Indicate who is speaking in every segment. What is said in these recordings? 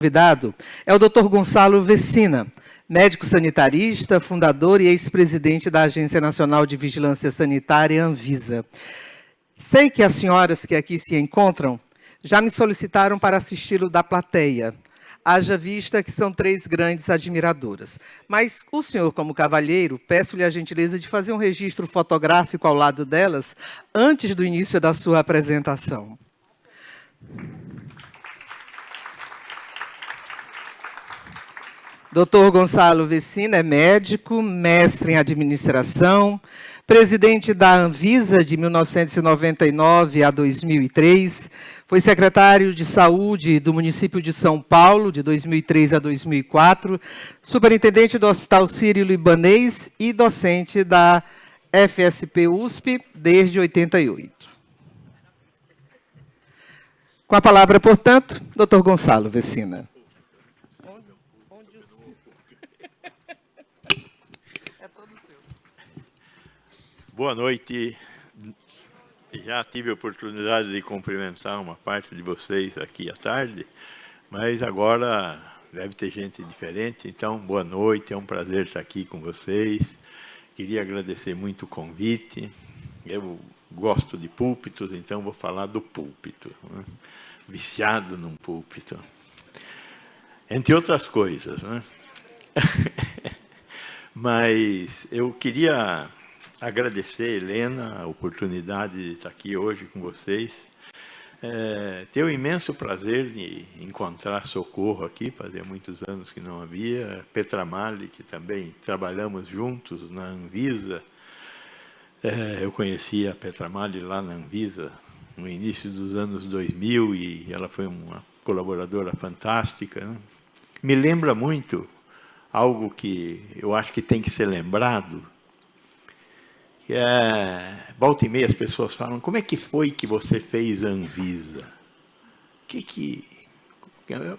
Speaker 1: Convidado é o Dr. Gonçalo Vecina, médico sanitarista, fundador e ex-presidente da Agência Nacional de Vigilância Sanitária, Anvisa. Sei que as senhoras que aqui se encontram já me solicitaram para assisti-lo da plateia, haja vista que são três grandes admiradoras. Mas o senhor, como cavalheiro, peço-lhe a gentileza de fazer um registro fotográfico ao lado delas antes do início da sua apresentação. Dr. Gonçalo Vecina é médico, mestre em administração, presidente da Anvisa de 1999 a 2003, foi secretário de saúde do município de São Paulo de 2003 a 2004, superintendente do Hospital Sírio-Libanês e docente da FSP-USP desde 88. Com a palavra, portanto, Dr. Gonçalo Vecina.
Speaker 2: Boa noite. Já tive a oportunidade de cumprimentar uma parte de vocês aqui à tarde, mas agora deve ter gente diferente, então boa noite, é um prazer estar aqui com vocês. Queria agradecer muito o convite. Eu gosto de púlpitos, então vou falar do púlpito, né? Viciado num púlpito, entre outras coisas, né? Mas eu queria agradecer, Helena, a oportunidade de estar aqui hoje com vocês. Tenho o imenso prazer de encontrar Socorro aqui, fazia muitos anos que não havia. Petra Mali, que também trabalhamos juntos na Anvisa. Eu conheci a Petra Mali lá na Anvisa no início dos anos 2000 e ela foi uma colaboradora fantástica, né? Me lembra muito algo que eu acho que tem que ser lembrado. Volta e meia as pessoas falam, como é que foi que você fez a Anvisa?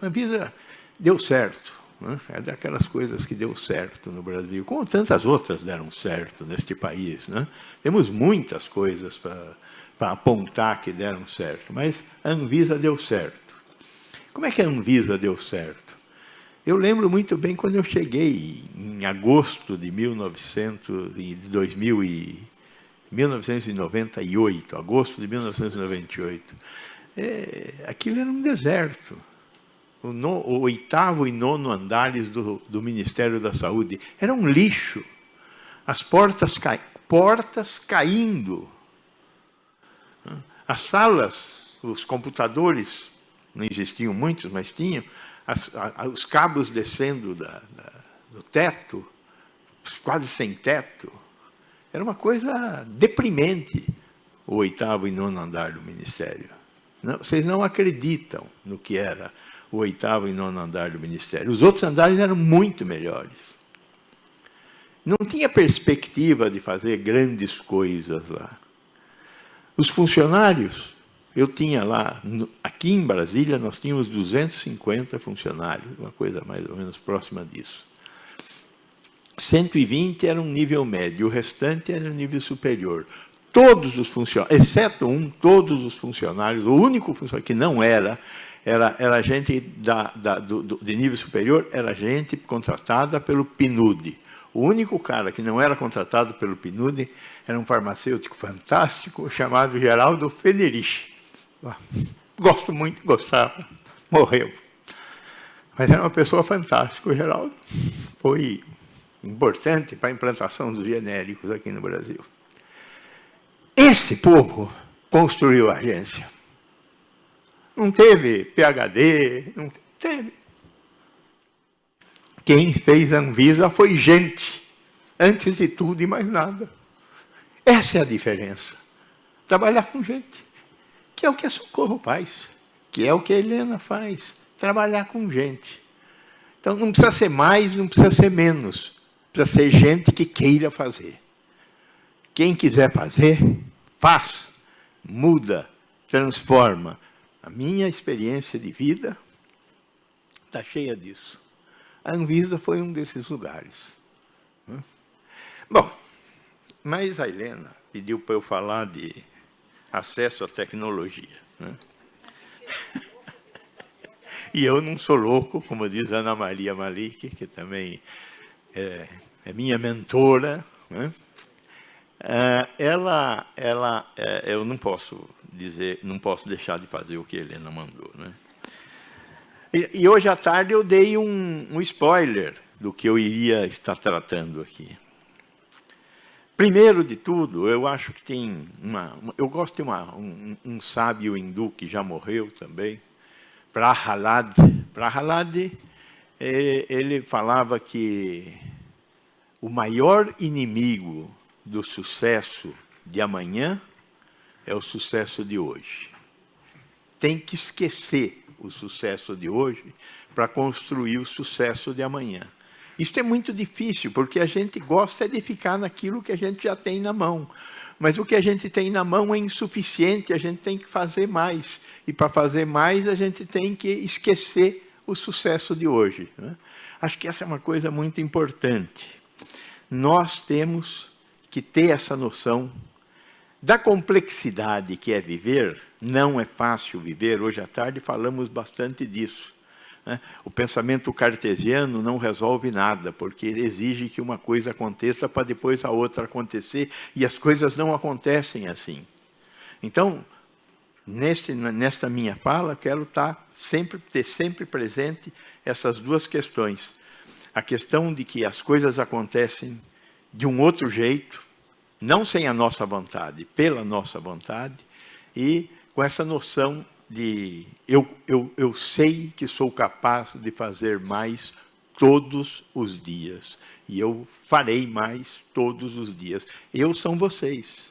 Speaker 2: A Anvisa deu certo, né? É daquelas coisas que deu certo no Brasil, como tantas outras deram certo neste país, né? Temos muitas coisas para apontar que deram certo, mas a Anvisa deu certo. Como é que a Anvisa deu certo? Eu lembro muito bem quando eu cheguei em agosto de 1998, agosto de 1998. Aquilo era um deserto. O oitavo e nono andares do Ministério da Saúde era um lixo. As portas caindo. As salas, os computadores, não existiam muitos, mas tinham, os cabos descendo do teto, quase sem teto. Era uma coisa deprimente, o oitavo e nono andar do Ministério. Não, vocês não acreditam no que era o oitavo e nono andar do Ministério. Os outros andares eram muito melhores. Não tinha perspectiva de fazer grandes coisas lá. Os funcionários, eu tinha lá, aqui em Brasília, nós tínhamos 250 funcionários, uma coisa mais ou menos próxima disso. 120 era um nível médio, o restante era um nível superior. Todos os funcionários, exceto todos os funcionários, o único funcionário que não era gente de nível superior, era gente contratada pelo PNUD. O único cara que não era contratado pelo PNUD era um farmacêutico fantástico chamado Geraldo Federich. Gosto muito, gostava, morreu. Mas era uma pessoa fantástica, o Geraldo. Foi importante para a implantação dos genéricos aqui no Brasil. Esse povo construiu a agência. Não teve PhD, não teve. Quem fez a Anvisa foi gente, antes de tudo e mais nada. Essa é a diferença. Trabalhar com gente, que é o que a Socorro faz, que é o que a Helena faz, trabalhar com gente. Então, não precisa ser mais, não precisa ser menos. Precisa ser gente que queira fazer. Quem quiser fazer, faz, muda, transforma. A minha experiência de vida está cheia disso. A Anvisa foi um desses lugares. Bom, mas a Helena pediu para eu falar de acesso à tecnologia, né? E eu não sou louco, como diz Ana Maria Malik, que também é minha mentora, né? Eu não posso deixar de fazer o que a Helena mandou, né? E hoje à tarde eu dei um spoiler do que eu iria estar tratando aqui. Primeiro de tudo, eu acho que tem eu gosto de um sábio hindu que já morreu também, Prahalad. Prahalad, ele falava que o maior inimigo do sucesso de amanhã é o sucesso de hoje. Tem que esquecer o sucesso de hoje para construir o sucesso de amanhã. Isso é muito difícil, porque a gente gosta de ficar naquilo que a gente já tem na mão. Mas o que a gente tem na mão é insuficiente, a gente tem que fazer mais. E para fazer mais, a gente tem que esquecer o sucesso de hoje, né? Acho que essa é uma coisa muito importante. Nós temos que ter essa noção da complexidade que é viver. Não é fácil viver. Hoje à tarde falamos bastante disso. O pensamento cartesiano não resolve nada, porque ele exige que uma coisa aconteça para depois a outra acontecer, e as coisas não acontecem assim. Então, nesta minha fala, quero ter sempre presente essas duas questões. A questão de que as coisas acontecem de um outro jeito, não sem a nossa vontade, pela nossa vontade, e com essa noção de eu sei que sou capaz de fazer mais todos os dias. E eu farei mais todos os dias. Eu são vocês.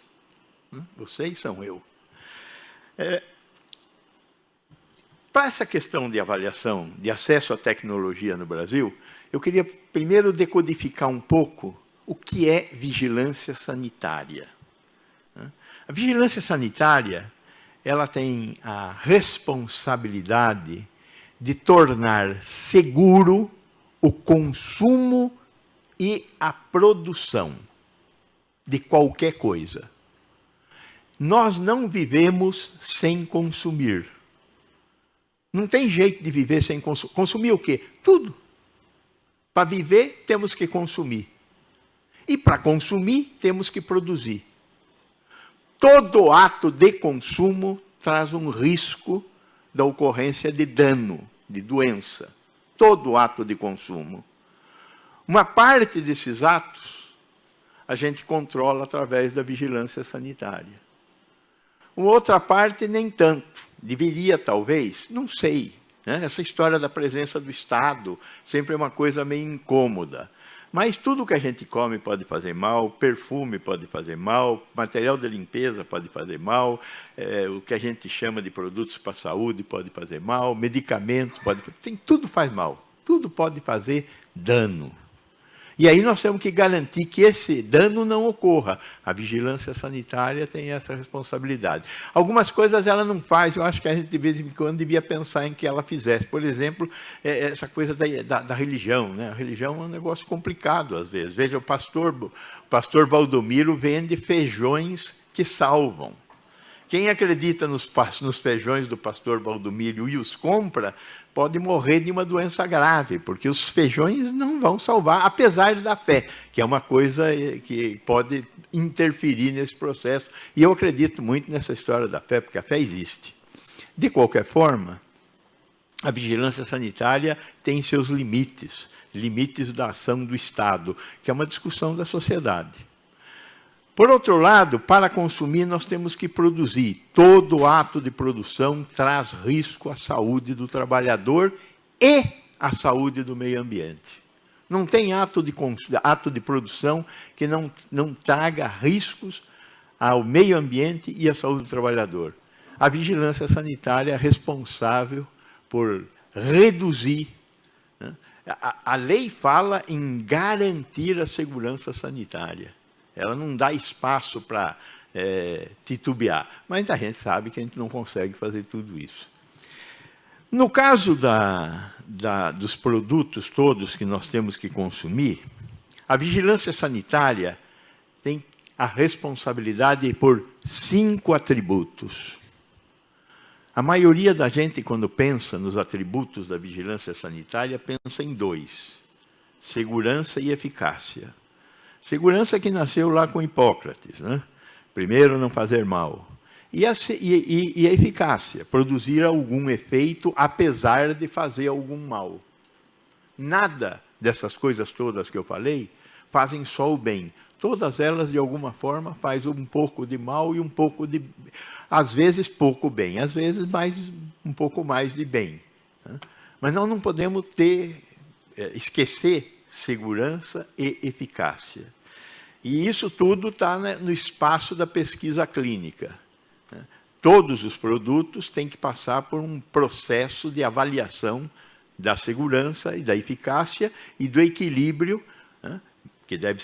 Speaker 2: Vocês são eu. Para essa questão de avaliação, de acesso à tecnologia no Brasil, eu queria primeiro decodificar um pouco o que é vigilância sanitária. A vigilância sanitária, ela tem a responsabilidade de tornar seguro o consumo e a produção de qualquer coisa. Nós não vivemos sem consumir. Não tem jeito de viver sem consumir. Consumir o quê? Tudo. Para viver, temos que consumir. E para consumir, temos que produzir. Todo ato de consumo traz um risco da ocorrência de dano, de doença. Todo ato de consumo. Uma parte desses atos a gente controla através da vigilância sanitária. Uma outra parte, nem tanto. Deveria, talvez, não sei. Né? Essa história da presença do Estado sempre é uma coisa meio incômoda. Mas tudo que a gente come pode fazer mal, perfume pode fazer mal, material de limpeza pode fazer mal, o que a gente chama de produtos para a saúde pode fazer mal, medicamentos tudo faz mal, tudo pode fazer dano. E aí nós temos que garantir que esse dano não ocorra. A vigilância sanitária tem essa responsabilidade. Algumas coisas ela não faz, eu acho que a gente de vez em quando devia pensar em que ela fizesse. Por exemplo, essa coisa da religião, né? A religião é um negócio complicado às vezes. Veja, o pastor Valdomiro vende feijões que salvam. Quem acredita nos feijões do pastor Valdomiro e os compra, pode morrer de uma doença grave, porque os feijões não vão salvar, apesar da fé, que é uma coisa que pode interferir nesse processo. E eu acredito muito nessa história da fé, porque a fé existe. De qualquer forma, a vigilância sanitária tem seus limites, limites da ação do Estado, que é uma discussão da sociedade. Por outro lado, para consumir, nós temos que produzir. Todo ato de produção traz risco à saúde do trabalhador e à saúde do meio ambiente. Não tem ato de produção que não traga riscos ao meio ambiente e à saúde do trabalhador. A vigilância sanitária é responsável por reduzir. Né? A lei fala em garantir a segurança sanitária. Ela não dá espaço para titubear. Mas a gente sabe que a gente não consegue fazer tudo isso. No caso dos produtos todos que nós temos que consumir, a vigilância sanitária tem a responsabilidade por 5 atributos. A maioria da gente, quando pensa nos atributos da vigilância sanitária, pensa em dois: segurança e eficácia. Segurança que nasceu lá com Hipócrates, né? Primeiro, não fazer mal. E a eficácia, produzir algum efeito apesar de fazer algum mal. Nada dessas coisas todas que eu falei fazem só o bem. Todas elas, de alguma forma, fazem um pouco de mal e um pouco de... Às vezes, pouco bem. Às vezes, um pouco mais de bem. Mas nós não podemos esquecer segurança e eficácia. E isso tudo está no espaço da pesquisa clínica. Todos os produtos têm que passar por um processo de avaliação da segurança e da eficácia e do equilíbrio, que deve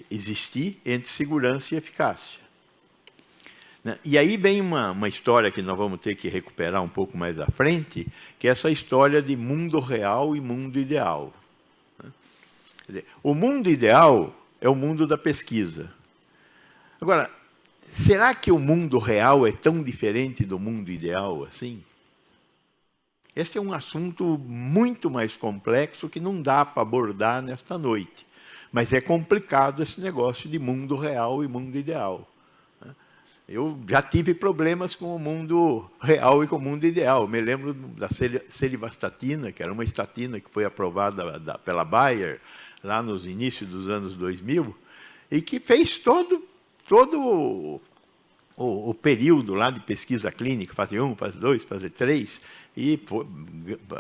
Speaker 2: existir entre segurança e eficácia. E aí vem uma história que nós vamos ter que recuperar um pouco mais à frente, que é essa história de mundo real e mundo ideal. Quer dizer, o mundo ideal é o mundo da pesquisa. Agora, será que o mundo real é tão diferente do mundo ideal assim? Esse é um assunto muito mais complexo que não dá para abordar nesta noite. Mas é complicado esse negócio de mundo real e mundo ideal. Eu já tive problemas com o mundo real e com o mundo ideal. Me lembro da celivastatina, que era uma estatina que foi aprovada pela Bayer, lá nos inícios dos anos 2000, e que fez todo o período lá de pesquisa clínica, fase 1, fase 2, fase 3, e foi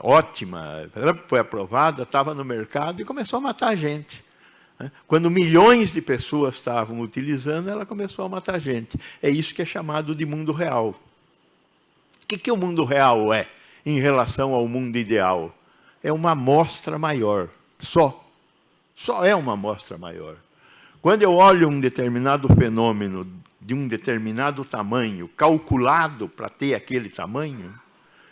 Speaker 2: ótima, foi aprovada, estava no mercado e começou a matar a gente. Quando milhões de pessoas estavam utilizando, ela começou a matar a gente. É isso que é chamado de mundo real. O que o mundo real é em relação ao mundo ideal? É uma amostra maior, só. Só é uma amostra maior. Quando eu olho um determinado fenômeno de um determinado tamanho, calculado para ter aquele tamanho,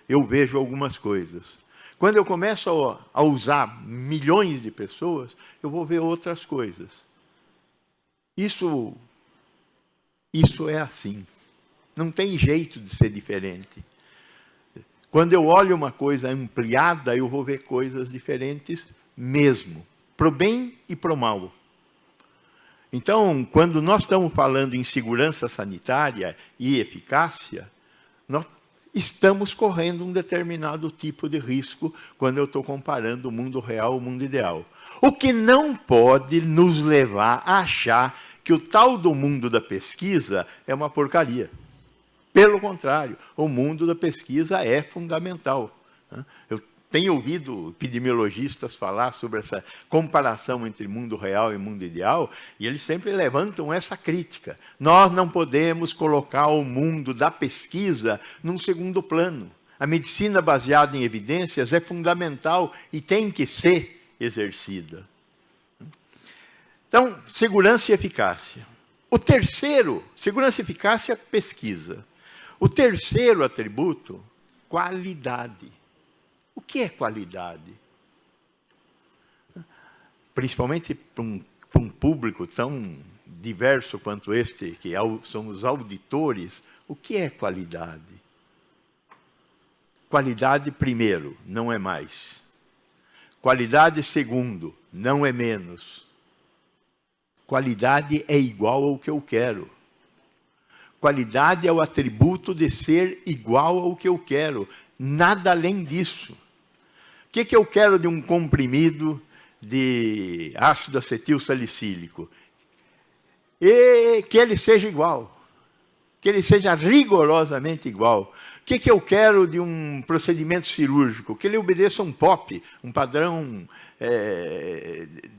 Speaker 2: eu vejo algumas coisas. Quando eu começo a usar milhões de pessoas, eu vou ver outras coisas. Isso é assim. Não tem jeito de ser diferente. Quando eu olho uma coisa ampliada, eu vou ver coisas diferentes mesmo. Para o bem e para o mal. Então, quando nós estamos falando em segurança sanitária e eficácia, nós estamos correndo um determinado tipo de risco quando eu estou comparando o mundo real ao mundo ideal. O que não pode nos levar a achar que o tal do mundo da pesquisa é uma porcaria. Pelo contrário, o mundo da pesquisa é fundamental. Eu tenho ouvido epidemiologistas falar sobre essa comparação entre mundo real e mundo ideal, e eles sempre levantam essa crítica. Nós não podemos colocar o mundo da pesquisa num segundo plano. A medicina baseada em evidências é fundamental e tem que ser exercida. Então, segurança e eficácia. O terceiro, segurança e eficácia, pesquisa. O terceiro atributo, qualidade. O que é qualidade? Principalmente para um público tão diverso quanto este, que são os auditores, o que é qualidade? Qualidade, primeiro, não é mais. Qualidade, segundo, não é menos. Qualidade é igual ao que eu quero. Qualidade é o atributo de ser igual ao que eu quero. Nada além disso. O que eu quero de um comprimido de ácido acetil salicílico? E que ele seja igual. Que ele seja rigorosamente igual. O que eu quero de um procedimento cirúrgico? Que ele obedeça um POP, um padrão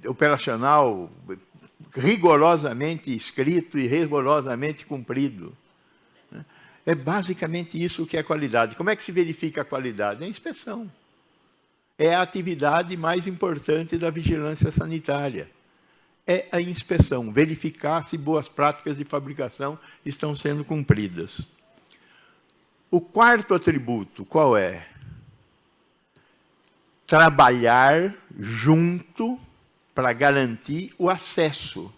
Speaker 2: operacional rigorosamente escrito e rigorosamente cumprido. É basicamente isso que é qualidade. Como é que se verifica a qualidade? É a inspeção. É a atividade mais importante da vigilância sanitária. É a inspeção, verificar se boas práticas de fabricação estão sendo cumpridas. O quarto atributo, qual é? Trabalhar junto para garantir o acesso.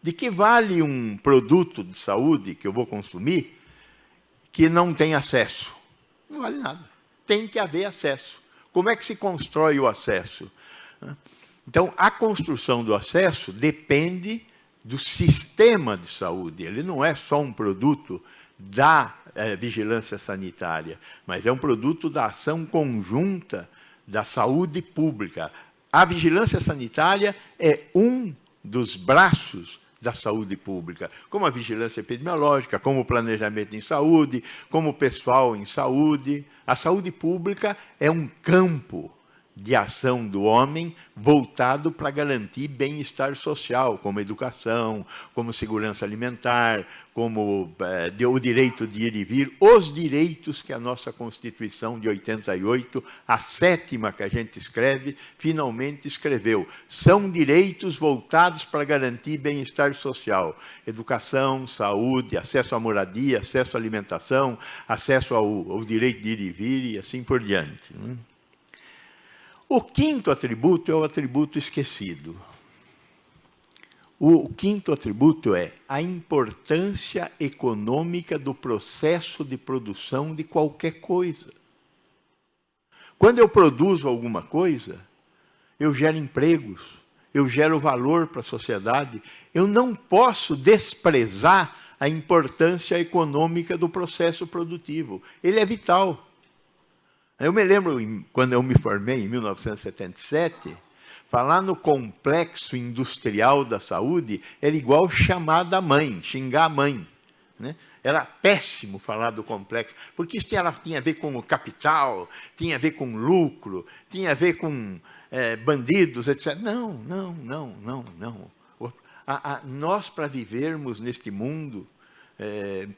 Speaker 2: De que vale um produto de saúde que eu vou consumir que não tem acesso? Não vale nada. Tem que haver acesso. Como é que se constrói o acesso? Então, a construção do acesso depende do sistema de saúde. Ele não é só um produto da vigilância sanitária, mas é um produto da ação conjunta da saúde pública. A vigilância sanitária é um dos braços da saúde pública, como a vigilância epidemiológica, como o planejamento em saúde, como o pessoal em saúde. A saúde pública é um campo de ação do homem voltado para garantir bem-estar social, como educação, como segurança alimentar, como o direito de ir e vir, os direitos que a nossa Constituição de 88, a 7ª que a gente escreve, finalmente escreveu. São direitos voltados para garantir bem-estar social, educação, saúde, acesso à moradia, acesso à alimentação, acesso ao direito de ir e vir e assim por diante. O 5º atributo é o atributo esquecido. O 5º atributo é a importância econômica do processo de produção de qualquer coisa. Quando eu produzo alguma coisa, eu gero empregos, eu gero valor para a sociedade. Eu não posso desprezar a importância econômica do processo produtivo. Ele é vital. Eu me lembro, quando eu me formei, em 1977, falar no complexo industrial da saúde era igual chamar da mãe, xingar a mãe. Né? Era péssimo falar do complexo, porque isso tinha a ver com o capital, tinha a ver com lucro, tinha a ver com bandidos, etc. Não. Nós, para vivermos neste mundo,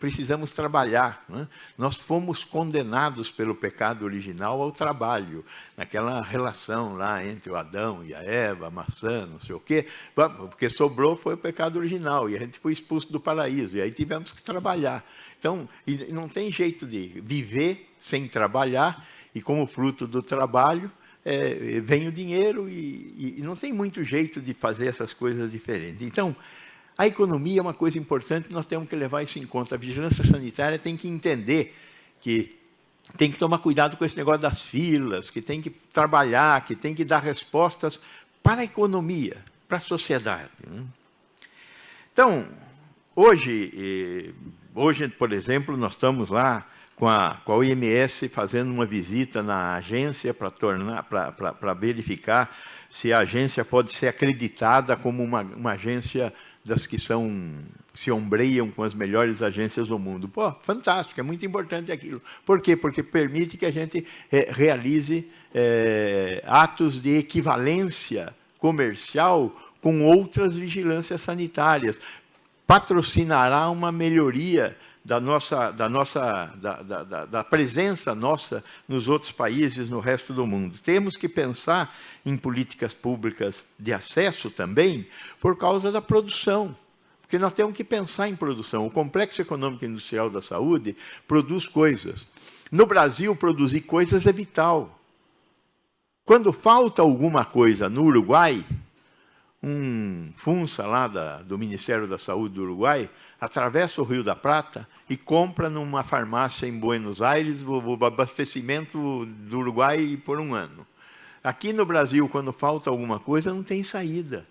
Speaker 2: precisamos trabalhar. Né? Nós fomos condenados pelo pecado original ao trabalho, naquela relação lá entre o Adão e a Eva, a maçã, não sei o quê, porque sobrou foi o pecado original, e a gente foi expulso do paraíso, e aí tivemos que trabalhar. Então, não tem jeito de viver sem trabalhar, e como fruto do trabalho, vem o dinheiro, e não tem muito jeito de fazer essas coisas diferentes. Então, a economia é uma coisa importante, nós temos que levar isso em conta. A vigilância sanitária tem que entender que tem que tomar cuidado com esse negócio das filas, que tem que trabalhar, que tem que dar respostas para a economia, para a sociedade. Então, hoje, por exemplo, nós estamos lá com a OMS fazendo uma visita na agência para verificar se a agência pode ser acreditada como uma agência das que se ombreiam com as melhores agências do mundo. Pô, fantástico, é muito importante aquilo. Por quê? Porque permite que a gente realize atos de equivalência comercial com outras vigilâncias sanitárias. Patrocinará uma melhoria da presença nossa nos outros países, no resto do mundo. Temos que pensar em políticas públicas de acesso também, por causa da produção. Porque nós temos que pensar em produção. O complexo econômico e industrial da saúde produz coisas. No Brasil, produzir coisas é vital. Quando falta alguma coisa no Uruguai, um funça lá do Ministério da Saúde do Uruguai atravessa o Rio da Prata e compra numa farmácia em Buenos Aires o abastecimento do Uruguai por um ano. Aqui no Brasil, quando falta alguma coisa, não tem saída.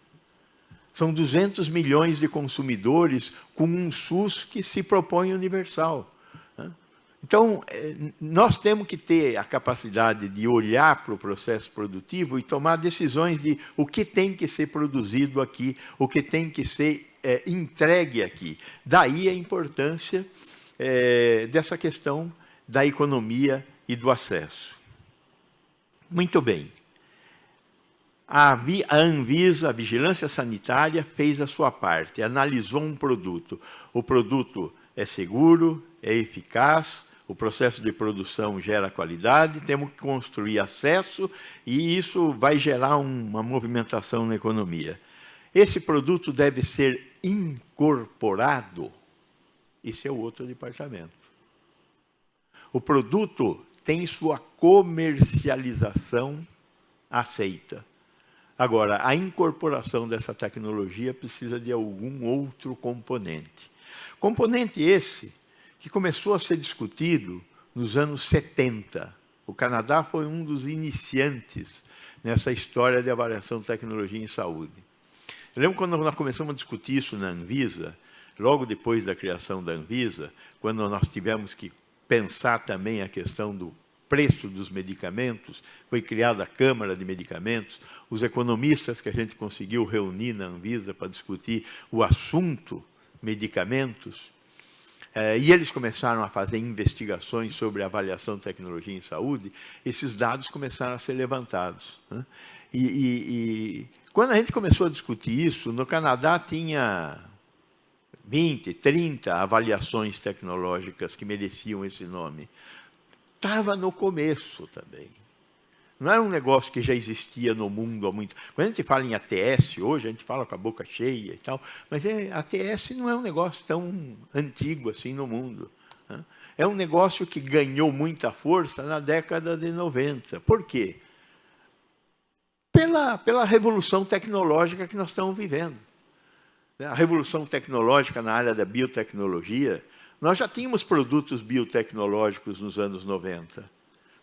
Speaker 2: São 200 milhões de consumidores com um SUS que se propõe universal. Então, nós temos que ter a capacidade de olhar para o processo produtivo e tomar decisões de o que tem que ser produzido aqui, o que tem que ser entregue aqui. Daí a importância dessa questão da economia e do acesso. Muito bem. A Anvisa, a Vigilância Sanitária, fez a sua parte, analisou um produto. O produto é seguro, é eficaz, o processo de produção gera qualidade, temos que construir acesso e isso vai gerar uma movimentação na economia. Esse produto deve ser incorporado. Esse é o outro departamento. O produto tem sua comercialização aceita. Agora, a incorporação dessa tecnologia precisa de algum outro componente. Componente esse que começou a ser discutido nos anos 70. O Canadá foi um dos iniciantes nessa história de avaliação de tecnologia em saúde. Eu lembro quando nós começamos a discutir isso na Anvisa, logo depois da criação da Anvisa, quando nós tivemos que pensar também a questão do preço dos medicamentos, foi criada a Câmara de Medicamentos, os economistas que a gente conseguiu reunir na Anvisa para discutir o assunto medicamentos, e eles começaram a fazer investigações sobre a avaliação de tecnologia em saúde, esses dados começaram a ser levantados, né? E quando a gente começou a discutir isso, no Canadá tinha 20, 30 avaliações tecnológicas que mereciam esse nome. Estava no começo também. Não era um negócio que já existia no mundo há muito. Quando a gente fala em ATS hoje, a gente fala com a boca cheia e tal, mas ATS não é um negócio tão antigo assim no mundo, né? É um negócio que ganhou muita força na década de 90. Por quê? Pela revolução tecnológica que nós estamos vivendo. A revolução tecnológica na área da biotecnologia, nós já tínhamos produtos biotecnológicos nos anos 90.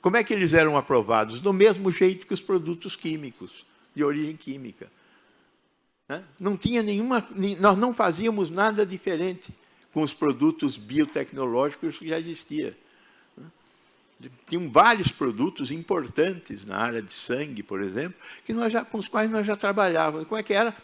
Speaker 2: Como é que eles eram aprovados? Do mesmo jeito que os produtos químicos, de origem química. Não tinha nós não fazíamos nada diferente com os produtos biotecnológicos que já existiam. Tinham vários produtos importantes na área de sangue, por exemplo, com os quais nós já trabalhávamos. Como é que era?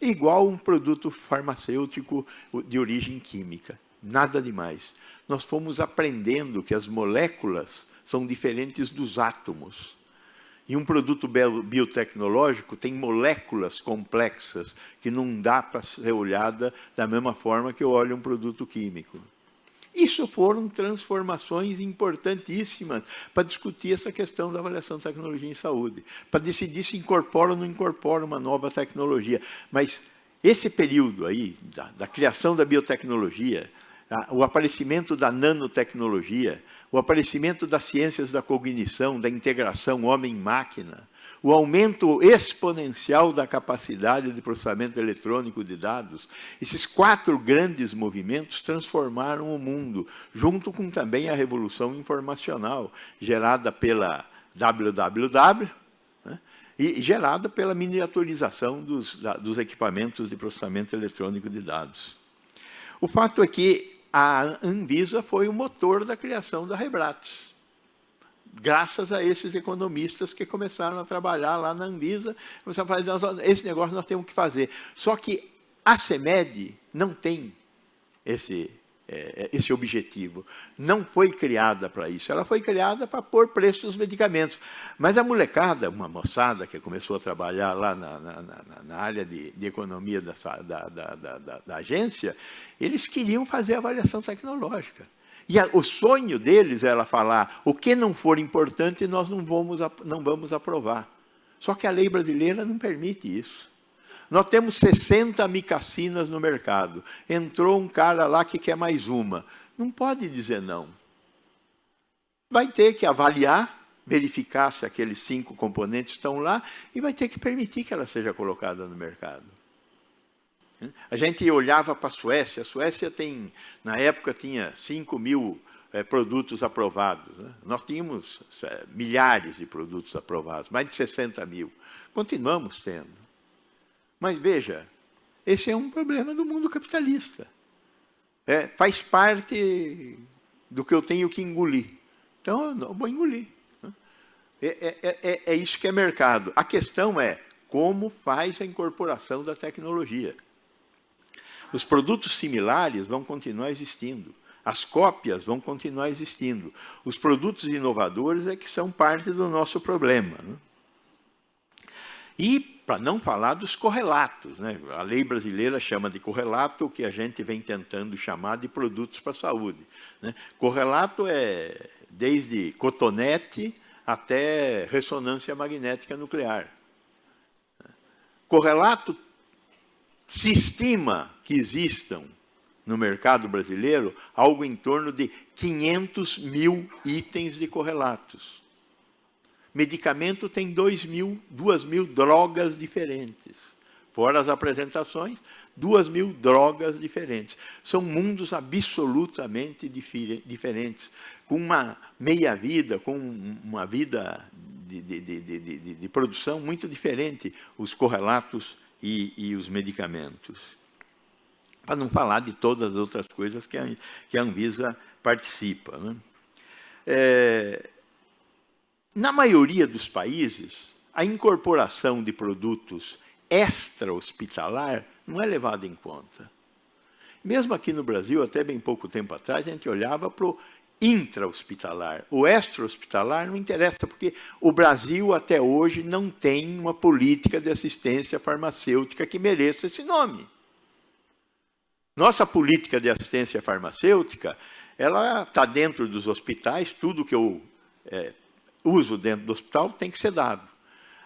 Speaker 2: Igual um produto farmacêutico de origem química. Nada demais. Nós fomos aprendendo que as moléculas são diferentes dos átomos. E um produto biotecnológico tem moléculas complexas que não dá para ser olhada da mesma forma que eu olho um produto químico. Isso foram transformações importantíssimas para discutir essa questão da avaliação de tecnologia em saúde, para decidir se incorpora ou não incorpora uma nova tecnologia. Mas esse período aí, da criação da biotecnologia, o aparecimento da nanotecnologia, o aparecimento das ciências da cognição, da integração homem-máquina, o aumento exponencial da capacidade de processamento eletrônico de dados, esses 4 grandes movimentos transformaram o mundo, junto com também a revolução informacional, gerada pela WWW, né, e gerada pela miniaturização dos equipamentos de processamento eletrônico de dados. O fato é que a Anvisa foi o motor da criação da Rebrates, graças a esses economistas que começaram a trabalhar lá na Anvisa, começaram a falar, esse negócio nós temos que fazer. Só que a CEMED não tem esse objetivo. Não foi criada para isso. Ela foi criada para pôr preço nos medicamentos. Mas a molecada, uma moçada que começou a trabalhar lá na área de economia da agência, eles queriam fazer avaliação tecnológica. E o sonho deles era falar, o que não for importante nós não vamos aprovar. Só que a lei brasileira não permite isso. Nós temos 60 amicacinas no mercado. Entrou um cara lá que quer mais uma. Não pode dizer não. Vai ter que avaliar, verificar se aqueles 5 componentes estão lá e vai ter que permitir que ela seja colocada no mercado. A gente olhava para a Suécia. A Suécia na época, tinha 5.000 produtos aprovados, né? Nós tínhamos milhares de produtos aprovados, mais de 60.000. Continuamos tendo. Mas, veja, esse é um problema do mundo capitalista. Faz parte do que eu tenho que engolir. Então, eu não vou engolir. É isso que é mercado. A questão é como faz a incorporação da tecnologia. Os produtos similares vão continuar existindo. As cópias vão continuar existindo. Os produtos inovadores é que são parte do nosso problema, né? E, para não falar dos correlatos, né? A lei brasileira chama de correlato o que a gente vem tentando chamar de produtos para a saúde, né? Correlato é desde cotonete até ressonância magnética nuclear. Correlato se estima que existam no mercado brasileiro algo em torno de 500.000 itens de correlatos. Medicamento tem 2.000 drogas diferentes. fora as apresentações, 2.000 drogas diferentes. São mundos absolutamente diferentes, com uma meia-vida, com uma vida de produção muito diferente, os correlatos e os medicamentos. Para não falar de todas as outras coisas que a Anvisa participa, né? Na maioria dos países, a incorporação de produtos extra-hospitalar não é levada em conta. Mesmo aqui no Brasil, até bem pouco tempo atrás, a gente olhava para o intra-hospitalar. O extra-hospitalar não interessa, porque o Brasil, até hoje, não tem uma política de assistência farmacêutica que mereça esse nome. Nossa política de assistência farmacêutica, ela está dentro dos hospitais, tudo que eu uso dentro do hospital tem que ser dado.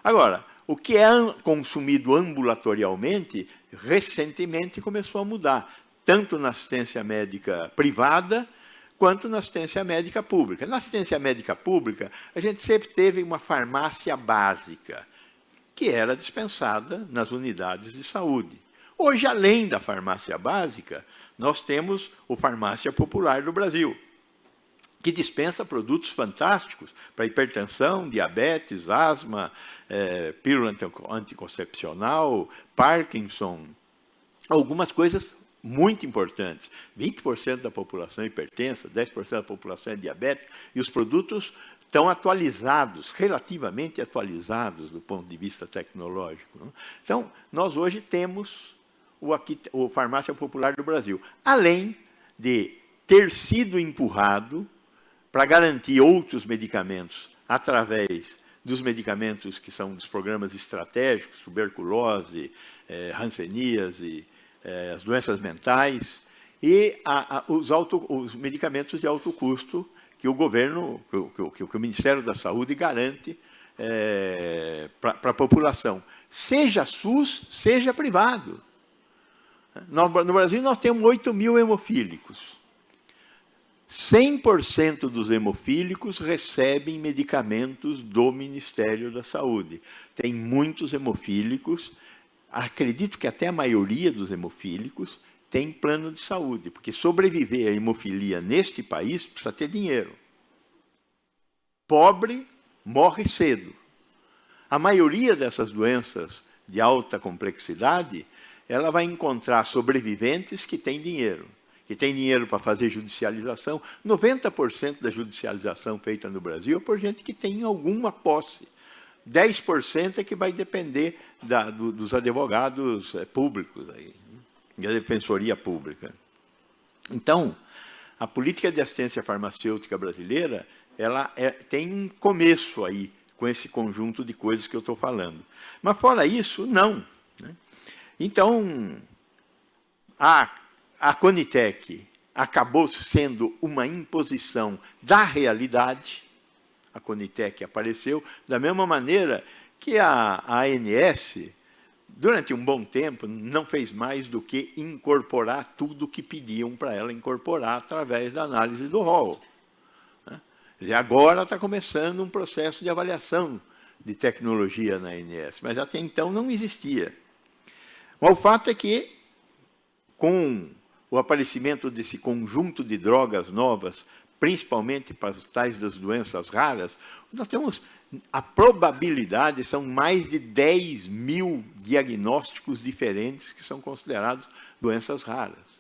Speaker 2: Agora, o que é consumido ambulatorialmente, recentemente começou a mudar, tanto na assistência médica privada, quanto na assistência médica pública. Na assistência médica pública, a gente sempre teve uma farmácia básica, que era dispensada nas unidades de saúde. Hoje, além da farmácia básica, nós temos o Farmácia Popular do Brasil, que dispensa produtos fantásticos para hipertensão, diabetes, asma, pílula anticoncepcional, Parkinson, algumas coisas muito importantes. 20% da população é hipertensa, 10% da população é diabética, e os produtos estão atualizados, relativamente atualizados do ponto de vista tecnológico, né? Então, nós hoje temos o Farmácia Popular do Brasil, além de ter sido empurrado para garantir outros medicamentos através dos medicamentos que são dos programas estratégicos, tuberculose, hanseníase, as doenças mentais, e os medicamentos de alto custo que o governo, que o Ministério da Saúde garante para a população, seja SUS, seja privado. No Brasil, nós temos 8.000 hemofílicos. 100% dos hemofílicos recebem medicamentos do Ministério da Saúde. Tem muitos hemofílicos, acredito que até a maioria dos hemofílicos tem plano de saúde, porque sobreviver à hemofilia neste país precisa ter dinheiro. Pobre morre cedo. A maioria dessas doenças de alta complexidade, ela vai encontrar sobreviventes que têm dinheiro para fazer judicialização. 90% da judicialização feita no Brasil é por gente que tem alguma posse. 10% é que vai depender dos advogados públicos, aí, da defensoria pública. Então, a política de assistência farmacêutica brasileira, ela tem um começo aí, com esse conjunto de coisas que eu estou falando. Mas, fora isso, não, né? Então, a Conitec acabou sendo uma imposição da realidade. A Conitec apareceu da mesma maneira que a ANS, durante um bom tempo, não fez mais do que incorporar tudo o que pediam para ela incorporar através da análise do rol. E agora está começando um processo de avaliação de tecnologia na ANS, mas até então não existia. Mas o fato é que, com o aparecimento desse conjunto de drogas novas, principalmente para as tais das doenças raras, nós temos a probabilidade, são mais de 10.000 diagnósticos diferentes que são considerados doenças raras.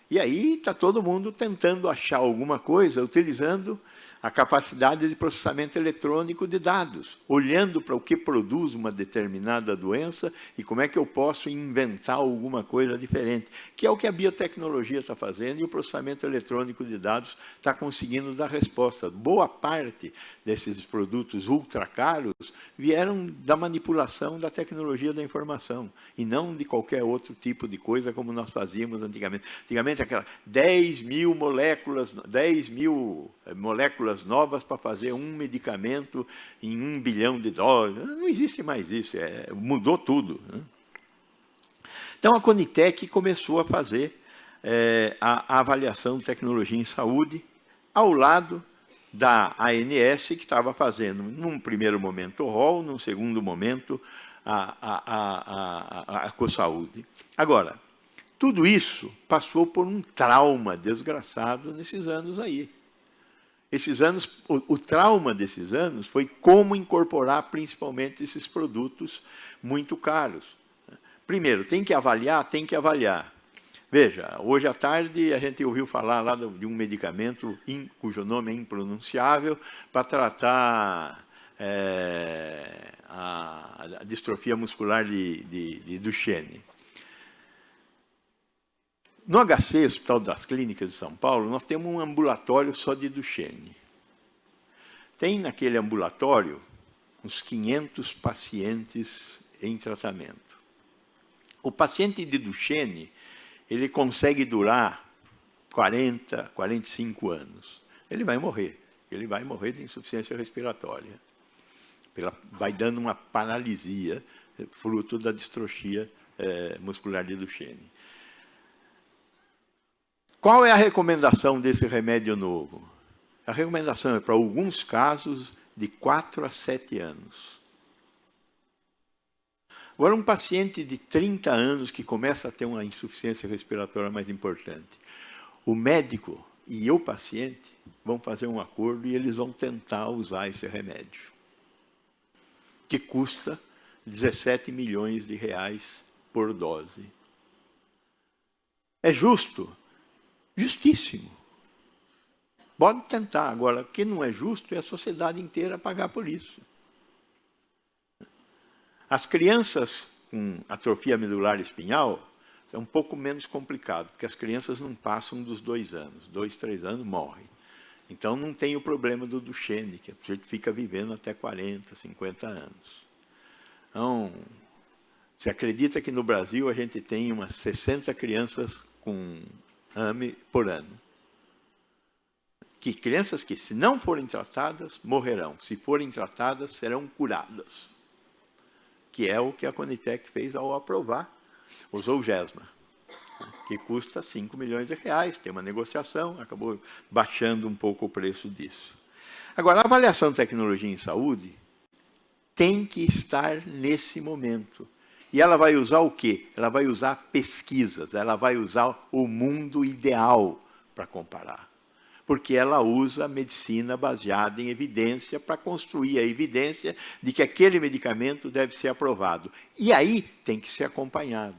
Speaker 2: E aí está todo mundo tentando achar alguma coisa, utilizando a capacidade de processamento eletrônico de dados, olhando para o que produz uma determinada doença e como é que eu posso inventar alguma coisa diferente, que é o que a biotecnologia está fazendo e o processamento eletrônico de dados está conseguindo dar resposta. Boa parte desses produtos ultra caros vieram da manipulação da tecnologia da informação e não de qualquer outro tipo de coisa como nós fazíamos antigamente. Antigamente, aquela 10.000 moléculas novas para fazer um medicamento em 1 bilhão de doses. Não existe mais isso, mudou tudo, né? Então, a Conitec começou a fazer a avaliação de tecnologia em saúde ao lado da ANS, que estava fazendo, num primeiro momento, o rol, num segundo momento, a CoSaúde. Agora, tudo isso passou por um trauma desgraçado nesses anos aí. Esses anos, o trauma desses anos foi como incorporar principalmente esses produtos muito caros. Primeiro, tem que avaliar, tem que avaliar. Veja, hoje à tarde a gente ouviu falar lá de um medicamento cujo nome é impronunciável para tratar a distrofia muscular de Duchenne. No HC, Hospital das Clínicas de São Paulo, nós temos um ambulatório só de Duchenne. Tem naquele ambulatório uns 500 pacientes em tratamento. O paciente de Duchenne, ele consegue durar 40, 45 anos. Ele vai morrer de insuficiência respiratória. Vai dando uma paralisia, fruto da distrofia muscular de Duchenne. Qual é a recomendação desse remédio novo? A recomendação é para alguns casos de 4 a 7 anos. Agora, um paciente de 30 anos que começa a ter uma insuficiência respiratória mais importante, o médico e o paciente vão fazer um acordo e eles vão tentar usar esse remédio, que custa 17 milhões de reais por dose. É justo? Justíssimo. Pode tentar. Agora, o que não é justo é a sociedade inteira pagar por isso. As crianças com atrofia medular espinhal é um pouco menos complicado, porque as crianças não passam dos 2 anos. 2, 3 anos morrem. Então, não tem o problema do Duchenne, que a gente fica vivendo até 40, 50 anos. Então, se acredita que no Brasil a gente tem umas 60 crianças com AME por ano. Que crianças que, se não forem tratadas, morrerão. Se forem tratadas, serão curadas. Que é o que a Conitec fez ao aprovar o Zolgensma, que custa 5 milhões de reais. Tem uma negociação, acabou baixando um pouco o preço disso. Agora, a avaliação de tecnologia em saúde tem que estar nesse momento. E ela vai usar o quê? Ela vai usar pesquisas, ela vai usar o mundo ideal para comparar. Porque ela usa a medicina baseada em evidência para construir a evidência de que aquele medicamento deve ser aprovado. E aí tem que ser acompanhado,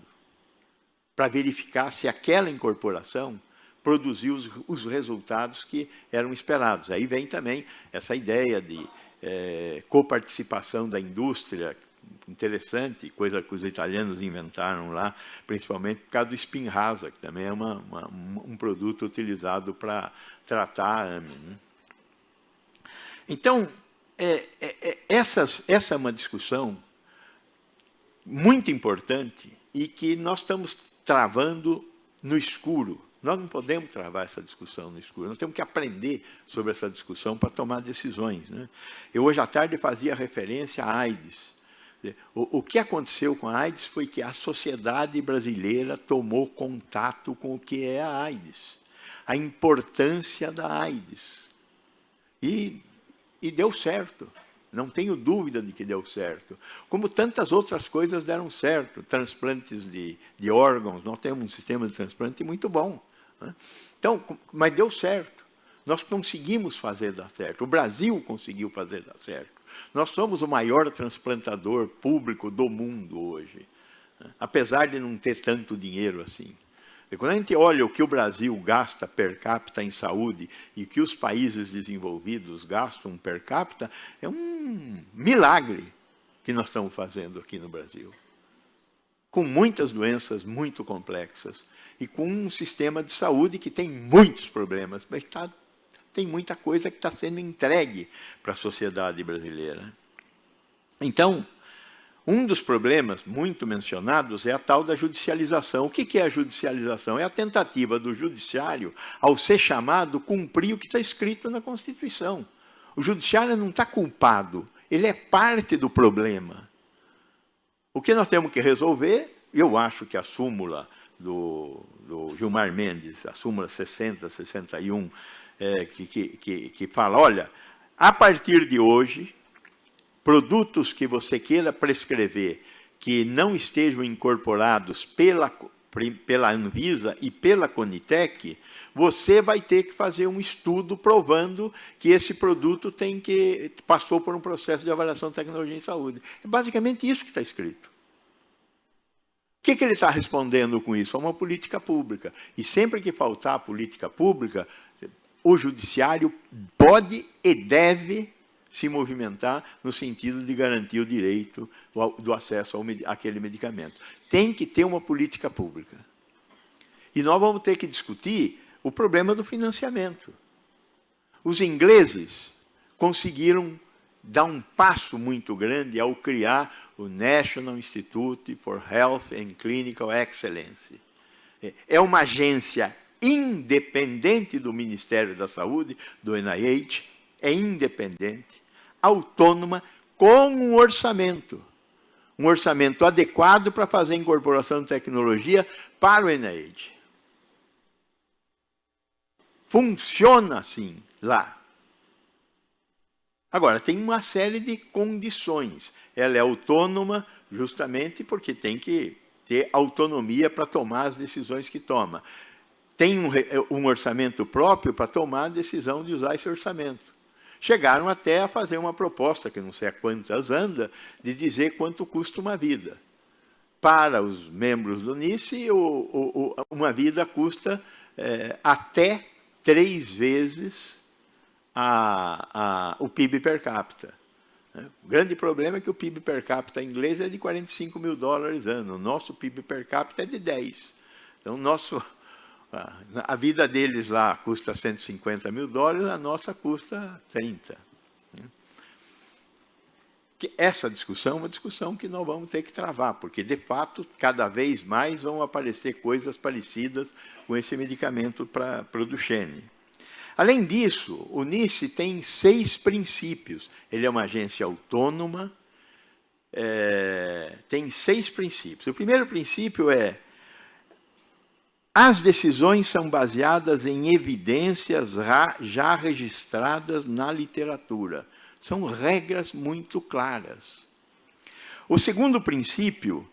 Speaker 2: para verificar se aquela incorporação produziu os resultados que eram esperados. Aí vem também essa ideia de coparticipação da indústria, interessante, coisa que os italianos inventaram lá, principalmente por causa do Spinraza, que também é um produto utilizado para tratar a AME. Né? Então, essa é uma discussão muito importante e que nós estamos travando no escuro. Nós não podemos travar essa discussão no escuro. Nós temos que aprender sobre essa discussão para tomar decisões. Né? Eu, hoje à tarde, fazia referência à AIDS. O que aconteceu com a AIDS foi que a sociedade brasileira tomou contato com o que é a AIDS, a importância da AIDS. E deu certo, não tenho dúvida de que deu certo. Como tantas outras coisas deram certo, transplantes de órgãos, nós temos um sistema de transplante muito bom. Né? Então, mas deu certo, nós conseguimos fazer dar certo, o Brasil conseguiu fazer dar certo. Nós somos o maior transplantador público do mundo hoje, né? Apesar de não ter tanto dinheiro assim. E quando a gente olha o que o Brasil gasta per capita em saúde e o que os países desenvolvidos gastam per capita, é um milagre que nós estamos fazendo aqui no Brasil. Com muitas doenças muito complexas e com um sistema de saúde que tem muitos problemas, mas tem muita coisa que está sendo entregue para a sociedade brasileira. Então, um dos problemas muito mencionados é a tal da judicialização. O que é a judicialização? É a tentativa do judiciário, ao ser chamado, cumprir o que está escrito na Constituição. O judiciário não está culpado, ele é parte do problema. O que nós temos que resolver, eu acho que a súmula do Gilmar Mendes, a súmula 60, 61, que fala, olha, a partir de hoje, produtos que você queira prescrever que não estejam incorporados pela Anvisa e pela Conitec, você vai ter que fazer um estudo provando que esse produto passou por um processo de avaliação de tecnologia em saúde. É basicamente isso que está escrito. O que ele está respondendo com isso? A uma política pública. E sempre que faltar política pública, o judiciário pode e deve se movimentar no sentido de garantir o direito do acesso àquele medicamento. Tem que ter uma política pública. E nós vamos ter que discutir o problema do financiamento. Os ingleses conseguiram dar um passo muito grande ao criar o National Institute for Health and Clinical Excellence. É uma agência independente do Ministério da Saúde, do NIH, é independente, autônoma, com um orçamento adequado para fazer a incorporação de tecnologia para o NIH. Funciona assim lá. Agora, tem uma série de condições. Ela é autônoma justamente porque tem que ter autonomia para tomar as decisões que toma. Tem um orçamento próprio para tomar a decisão de usar esse orçamento. Chegaram até a fazer uma proposta, que não sei a quantas anda, de dizer quanto custa uma vida. Para os membros do NICE, uma vida custa até 3 vezes o PIB per capita. O grande problema é que o PIB per capita inglês é de $45.000 ano. O nosso PIB per capita é de 10. Então, a vida deles lá custa $150.000, a nossa custa 30. Essa discussão é uma discussão que nós vamos ter que travar, porque, de fato, cada vez mais vão aparecer coisas parecidas com esse medicamento para o Duchenne. Além disso, o NICE tem 6 princípios. Ele é uma agência autônoma, tem 6 princípios. O primeiro princípio é: as decisões são baseadas em evidências já registradas na literatura. São regras muito claras. O segundo princípio: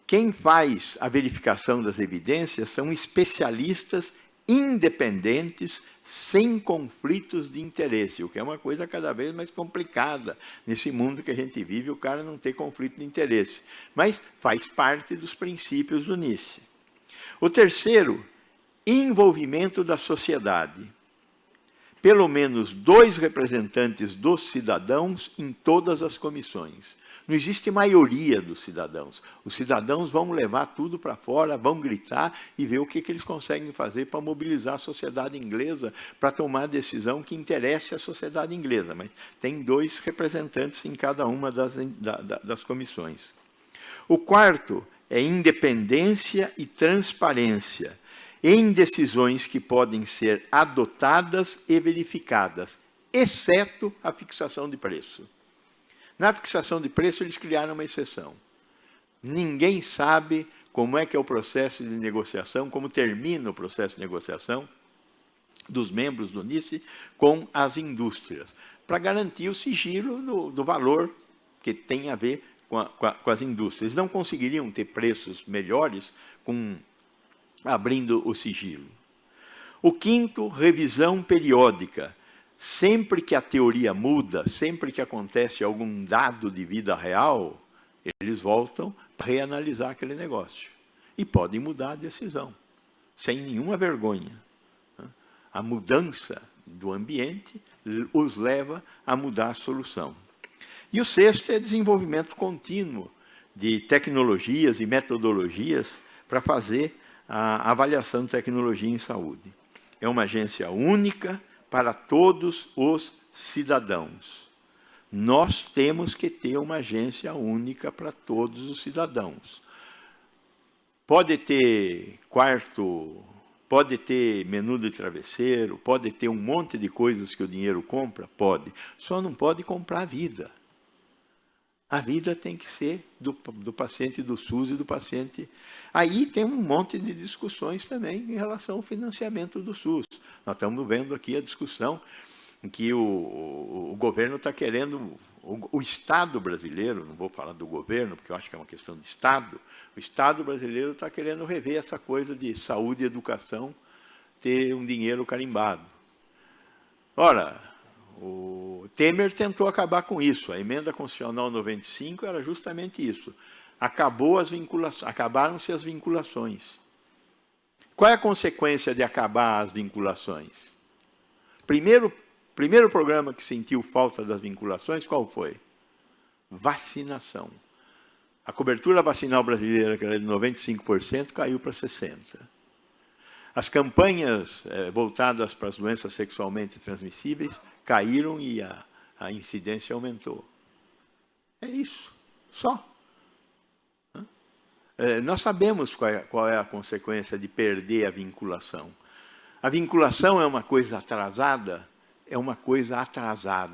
Speaker 2: quem faz a verificação das evidências são especialistas independentes, sem conflitos de interesse, o que é uma coisa cada vez mais complicada nesse mundo que a gente vive, o cara não ter conflito de interesse. Mas faz parte dos princípios do NICE. O terceiro, envolvimento da sociedade. Pelo menos 2 representantes dos cidadãos em todas as comissões. Não existe maioria dos cidadãos. Os cidadãos vão levar tudo para fora, vão gritar e ver o que eles conseguem fazer para mobilizar a sociedade inglesa para tomar a decisão que interesse à sociedade inglesa. Mas tem 2 representantes em cada uma das comissões. O quarto é independência e transparência em decisões que podem ser adotadas e verificadas, exceto a fixação de preço. Na fixação de preço, eles criaram uma exceção. Ninguém sabe como é que é o processo de negociação, como termina o processo de negociação dos membros do NICE com as indústrias, para garantir o sigilo do valor que tem a ver com as indústrias. Eles não conseguiriam ter preços melhores abrindo o sigilo. O quinto, revisão periódica. Sempre que a teoria muda, sempre que acontece algum dado de vida real, eles voltam para reanalisar aquele negócio. E podem mudar a decisão, sem nenhuma vergonha. A mudança do ambiente os leva a mudar a solução. E o sexto é desenvolvimento contínuo de tecnologias e metodologias para fazer a avaliação de tecnologia em saúde. É uma agência única para todos os cidadãos. Nós temos que ter uma agência única para todos os cidadãos. Pode ter quarto, pode ter menu de travesseiro, pode ter um monte de coisas que o dinheiro compra? Pode. Só não pode comprar a vida. A vida tem que ser do paciente do SUS e do paciente... Aí tem um monte de discussões também em relação ao financiamento do SUS. Nós estamos vendo aqui a discussão em que o governo está querendo... O Estado brasileiro, não vou falar do governo, porque eu acho que é uma questão de Estado, o Estado brasileiro está querendo rever essa coisa de saúde e educação, ter um dinheiro carimbado. Ora, o Temer tentou acabar com isso. A emenda constitucional 95 era justamente isso. Acabaram-se as vinculações. Qual é a consequência de acabar as vinculações? Primeiro programa que sentiu falta das vinculações, qual foi? Vacinação. A cobertura vacinal brasileira, que era de 95%, caiu para 60%. As campanhas voltadas para as doenças sexualmente transmissíveis caíram e a incidência aumentou. É isso, só. Nós sabemos qual é a consequência de perder a vinculação. A vinculação é uma coisa atrasada,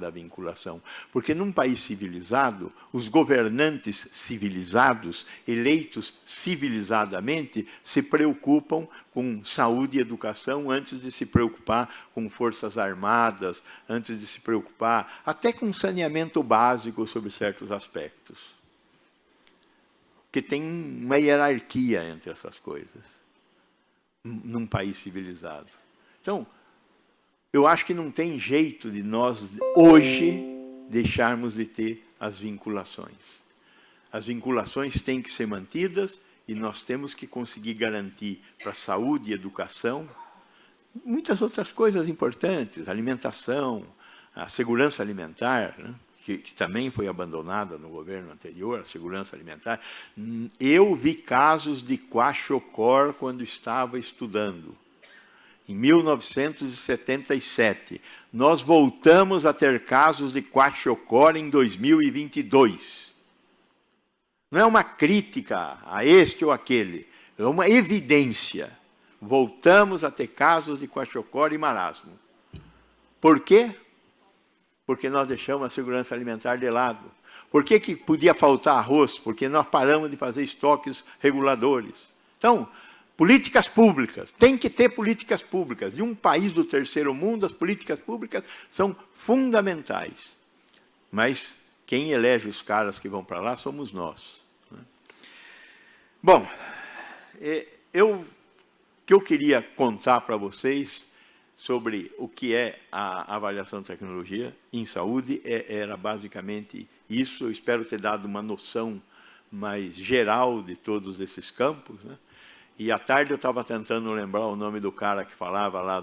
Speaker 2: a vinculação. Porque num país civilizado, os governantes civilizados, eleitos civilizadamente, se preocupam com saúde e educação antes de se preocupar com forças armadas, antes de se preocupar até com saneamento básico sobre certos aspectos. Porque tem uma hierarquia entre essas coisas, num país civilizado. Então, eu acho que não tem jeito de nós, hoje, deixarmos de ter as vinculações. As vinculações têm que ser mantidas e nós temos que conseguir garantir para a saúde e educação muitas outras coisas importantes, alimentação, a segurança alimentar, né? que também foi abandonada no governo anterior, a segurança alimentar. Eu vi casos de kwashiorkor quando estava estudando. Em 1977, nós voltamos a ter casos de kwashiorkor em 2022. Não é uma crítica a este ou aquele, é uma evidência. Voltamos a ter casos de kwashiorkor e marasmo. Por quê? Porque nós deixamos a segurança alimentar de lado. Por que podia faltar arroz? Porque nós paramos de fazer estoques reguladores. Então, políticas públicas. Tem que ter políticas públicas. De um país do terceiro mundo, as políticas públicas são fundamentais. Mas quem elege os caras que vão para lá somos nós. Bom, o que eu queria contar para vocês sobre o que é a avaliação de tecnologia em saúde era basicamente isso. Eu espero ter dado uma noção mais geral de todos esses campos, né? E à tarde eu estava tentando lembrar o nome do cara que falava lá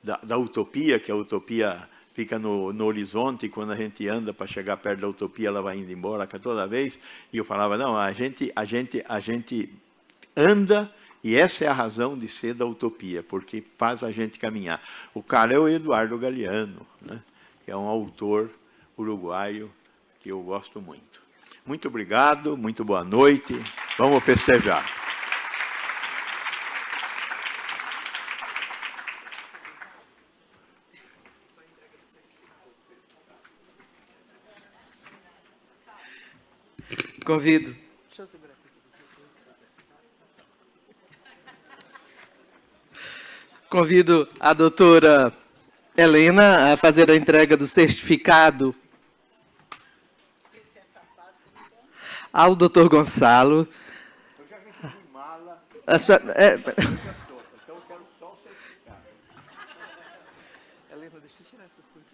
Speaker 2: da utopia, que a utopia fica no horizonte, e quando a gente anda para chegar perto da utopia, ela vai indo embora toda vez. E eu falava, não, a gente anda, e essa é a razão de ser da utopia, porque faz a gente caminhar. O cara é o Eduardo Galeano, né? Que é um autor uruguaio que eu gosto muito. Muito obrigado, muito boa noite. Vamos festejar.
Speaker 1: Convido. Convido a doutora Helena a fazer a entrega do certificado ao doutor Gonçalo.
Speaker 2: Eu já recebi mala.
Speaker 1: Então eu
Speaker 2: quero só o certificado.
Speaker 1: Helena, deixa eu tirar essas coisas.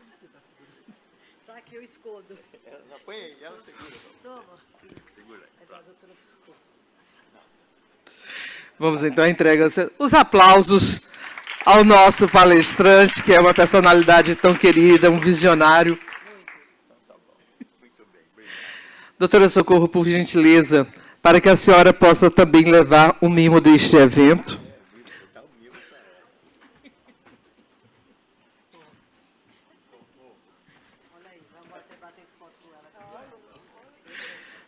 Speaker 3: Tá aqui, eu escondo.
Speaker 2: Põe aí, ela segura.
Speaker 3: Toma.
Speaker 2: Segura aí.
Speaker 1: Vamos então à entrega. Os aplausos ao nosso palestrante, que é uma personalidade tão querida, um visionário.
Speaker 2: Muito bem, obrigado.
Speaker 1: Doutora Socorro, por gentileza, para que a senhora possa também levar o mimo deste evento.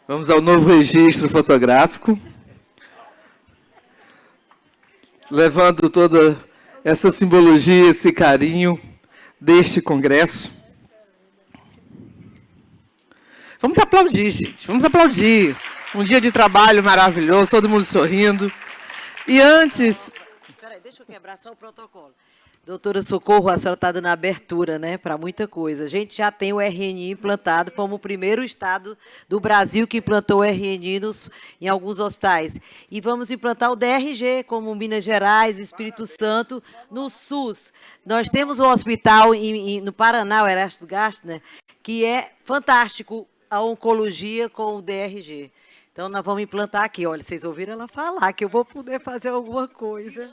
Speaker 1: Vamos ao novo registro fotográfico. Levando toda essa simbologia, esse carinho deste congresso. Vamos aplaudir, gente. Vamos aplaudir. Um dia de trabalho maravilhoso, todo mundo sorrindo. E antes...
Speaker 3: Peraí, deixa eu quebrar só o protocolo. Doutora Socorro, a senhora está dando abertura, né, para muita coisa. A gente já tem o RNI implantado, fomos o primeiro estado do Brasil que implantou o RNI em alguns hospitais. E vamos implantar o DRG, como Minas Gerais, Espírito Santo, no SUS. Nós temos um hospital no Paraná, o Erasto Gastner, que é fantástico, a oncologia com o DRG. Então, nós vamos implantar aqui. Olha, vocês ouviram ela falar que eu vou poder fazer alguma coisa.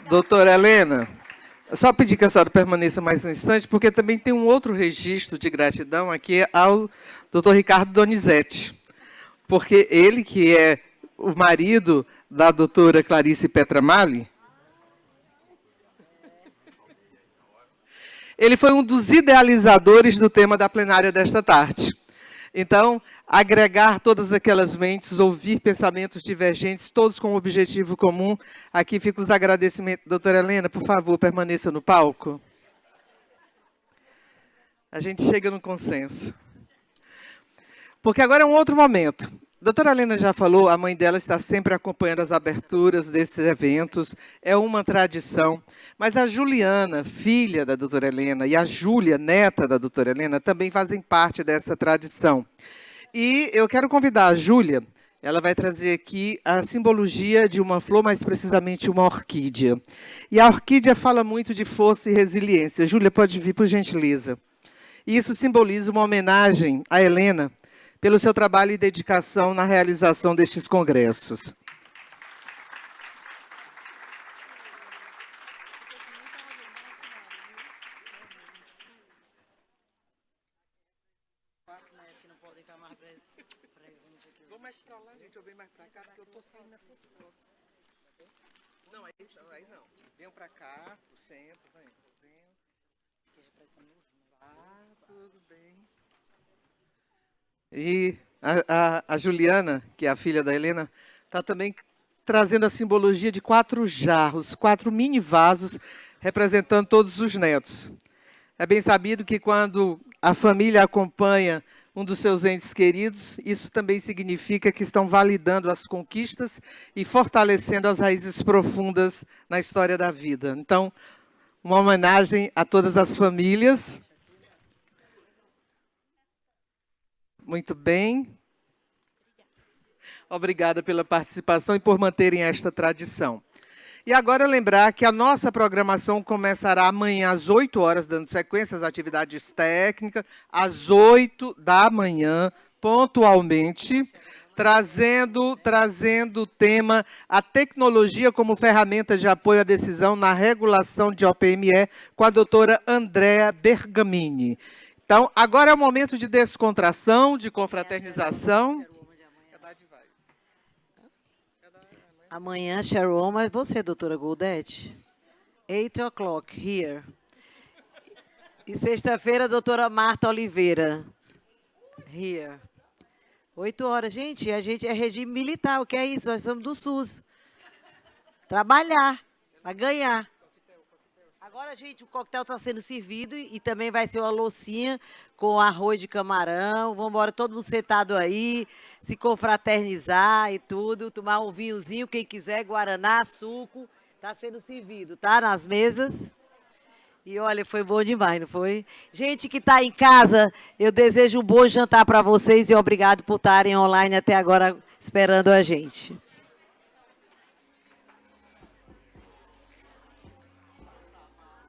Speaker 1: Doutora Helena, só pedir que a senhora permaneça mais um instante, porque também tem um outro registro de gratidão aqui ao doutor Ricardo Donizete, porque ele, que é o marido da doutora Clarice Petramali, ele foi um dos idealizadores do tema da plenária desta tarde. Então, agregar todas aquelas mentes, ouvir pensamentos divergentes, todos com um objetivo comum. Aqui ficam os agradecimentos. Doutora Helena, por favor, permaneça no palco. A gente chega no consenso. Porque agora é um outro momento. A doutora Helena já falou, a mãe dela está sempre acompanhando as aberturas desses eventos, é uma tradição. Mas a Juliana, filha da doutora Helena, e a Júlia, neta da doutora Helena, também fazem parte dessa tradição. E eu quero convidar a Júlia, ela vai trazer aqui a simbologia de uma flor, mais precisamente uma orquídea. E a orquídea fala muito de força e resiliência. Júlia, pode vir, por gentileza. E isso simboliza uma homenagem a Helena, pelo seu trabalho e dedicação na realização destes congressos. Vou mais para lá, gente, eu venho mais para cá, porque eu estou saindo nessas fotos. Não, aí não. Venham para cá, pro centro, venham. Tudo bem. E a Juliana, que é a filha da Helena, está também trazendo a simbologia de 4 jarros, 4 mini vasos, representando todos os netos. É bem sabido que quando a família acompanha um dos seus entes queridos, isso também significa que estão validando as conquistas e fortalecendo as raízes profundas na história da vida. Então, uma homenagem a todas as famílias. Muito bem. Obrigada pela participação e por manterem esta tradição. E agora lembrar que a nossa programação começará amanhã às 8 horas, dando sequência às atividades técnicas, às 8 da manhã, pontualmente, trazendo o tema a tecnologia como ferramenta de apoio à decisão na regulação de OPME, com a doutora Andrea Bergamini. Então, agora é o momento de descontração, de confraternização.
Speaker 3: Amanhã, Sharon, mas você, doutora Goldete? 8 o'clock, here. E sexta-feira, doutora Marta Oliveira, here. 8 horas. Gente, a gente é regime militar, o que é isso? Nós somos do SUS. Trabalhar, para ganhar. Agora, gente, o coquetel está sendo servido e também vai ser uma loucinha com arroz de camarão. Vamos embora, todo mundo sentado aí, se confraternizar e tudo, tomar um vinhozinho, quem quiser, guaraná, suco. Está sendo servido, tá? Nas mesas. E olha, foi bom demais, não foi? Gente que está em casa, eu desejo um bom jantar para vocês e obrigado por estarem online até agora esperando a gente.